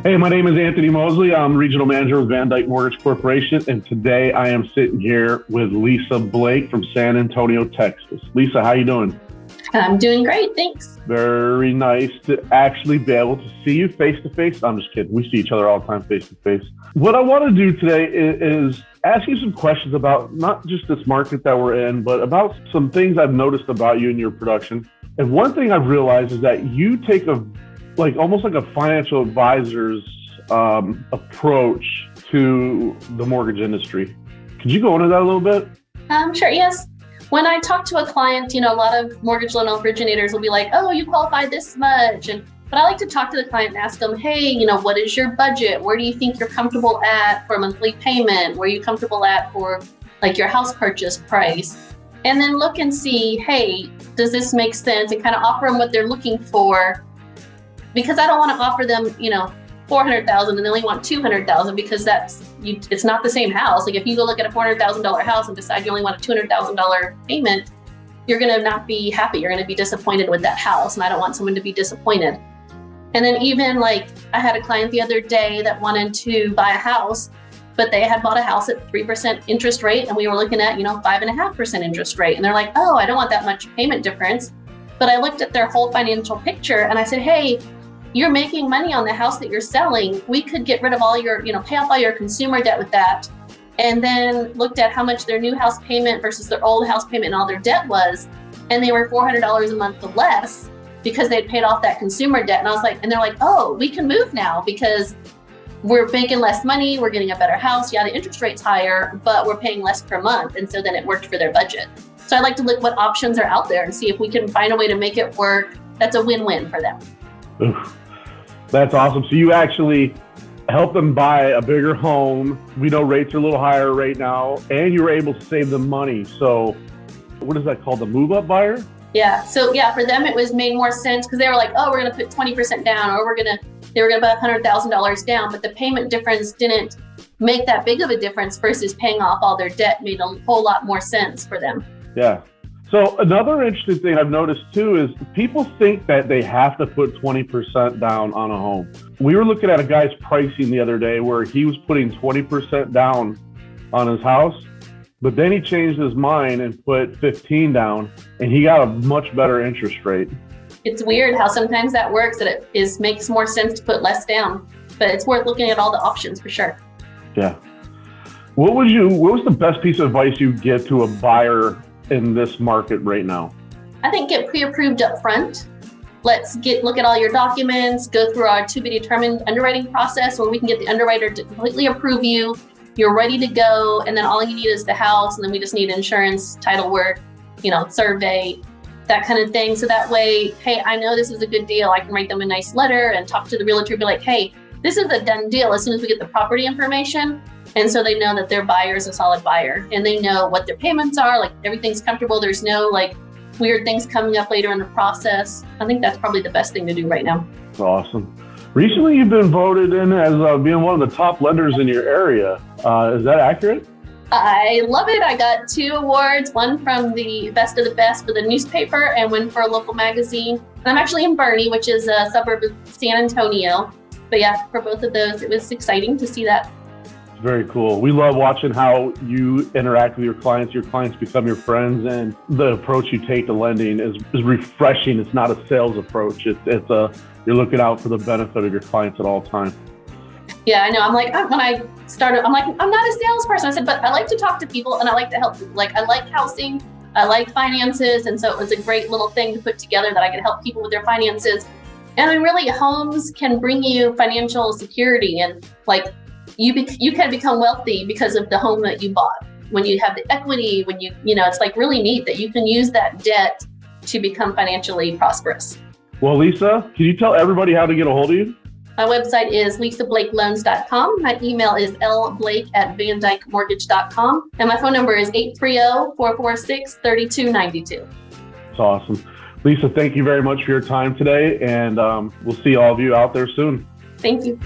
Hey, my name is Anthony Mosley. I'm regional manager with VanDyk Mortgage Corporation, and today I am sitting here with Lisa Blake from San Antonio, Texas. Lisa, how you doing? I'm doing great, thanks. Very nice to actually be able to see you face to face. I'm just kidding. We see each other all the time face to face. What I want to do today is ask you some questions about not just this market that we're in, but about some things I've noticed about you and your production. And one thing I've realized is that you take almost like a financial advisor's approach to the mortgage industry. Could you go into that a little bit? Sure, yes. When I talk to a client, a lot of mortgage loan originators will be like, oh, you qualify this much. But I like to talk to the client and ask them, hey, what is your budget? Where do you think you're comfortable at for a monthly payment? Where are you comfortable at for your house purchase price? And then look and see, hey, does this make sense? And kind of offer them what they're looking for. Because I don't want to offer them, $400,000 and they only want $200,000 because it's not the same house. Like if you go look at a $400,000 house and decide you only want a $200,000 payment, you're going to not be happy. You're going to be disappointed with that house. And I don't want someone to be disappointed. And then even I had a client the other day that wanted to buy a house, but they had bought a house at 3% interest rate. And we were looking at, 5.5% interest rate. And they're like, oh, I don't want that much payment difference. But I looked at their whole financial picture and I said, hey, you're making money on the house that you're selling. We could get rid of all your, pay off all your consumer debt with that. And then looked at how much their new house payment versus their old house payment and all their debt was. And they were $400 a month less because they'd paid off that consumer debt. And I was like, and they're like, oh, we can move now because we're making less money. We're getting a better house. Yeah, the interest rate's higher, but we're paying less per month. And so then it worked for their budget. So I like to look what options are out there and see if we can find a way to make it work. That's a win-win for them. Oof. That's awesome. So you actually help them buy a bigger home. We know rates are a little higher right now, and you're able to save them money. So what is that called? The move-up buyer? Yeah. So yeah, for them, it was made more sense because they were like, oh, we're going to put 20% down, or they were going to put $100,000 down, but the payment difference didn't make that big of a difference versus paying off all their debt made a whole lot more sense for them. Yeah. So another interesting thing I've noticed too is people think that they have to put 20% down on a home. We were looking at a guy's pricing the other day where he was putting 20% down on his house, but then he changed his mind and put 15 down and he got a much better interest rate. It's weird how sometimes that works, that it makes more sense to put less down, but it's worth looking at all the options for sure. Yeah. What was the best piece of advice you get to a buyer in this market right now? I think get pre-approved up front. Let's look at all your documents, go through our to be determined underwriting process where we can get the underwriter to completely approve you. You're ready to go. And then all you need is the house. And then we just need insurance, title work, survey, that kind of thing. So that way, hey, I know this is a good deal. I can write them a nice letter and talk to the realtor, be like, hey, this is a done deal as soon as we get the property information. And so they know that their buyer is a solid buyer and they know what their payments are, everything's comfortable. There's no weird things coming up later in the process. I think that's probably the best thing to do right now. Awesome. Recently, you've been voted in as being one of the top lenders in your area. Is that accurate? I love it. I got 2 awards, one from the Best of the Best for the newspaper and one for a local magazine. And I'm actually in Boerne, which is a suburb of San Antonio. But yeah, for both of those, it was exciting to see that. Very cool. We love watching how you interact with your clients. Your clients become your friends, and the approach you take to lending is refreshing. It's not a sales approach. You're looking out for the benefit of your clients at all times. Yeah, I know. When I started, I'm not a salesperson. I said, but I like to talk to people and I like to help people. I like housing, I like finances. And so it was a great little thing to put together that I could help people with their finances. And then really homes can bring you financial security and you can become wealthy because of the home that you bought. When you have the equity, when it's really neat that you can use that debt to become financially prosperous. Well, Lisa, can you tell everybody how to get a hold of you? My website is lisablakeloans.com. My email is lblake@vandykmortgage.com. And my phone number is 830-446-3292. That's awesome. Lisa, thank you very much for your time today. And we'll see all of you out there soon. Thank you.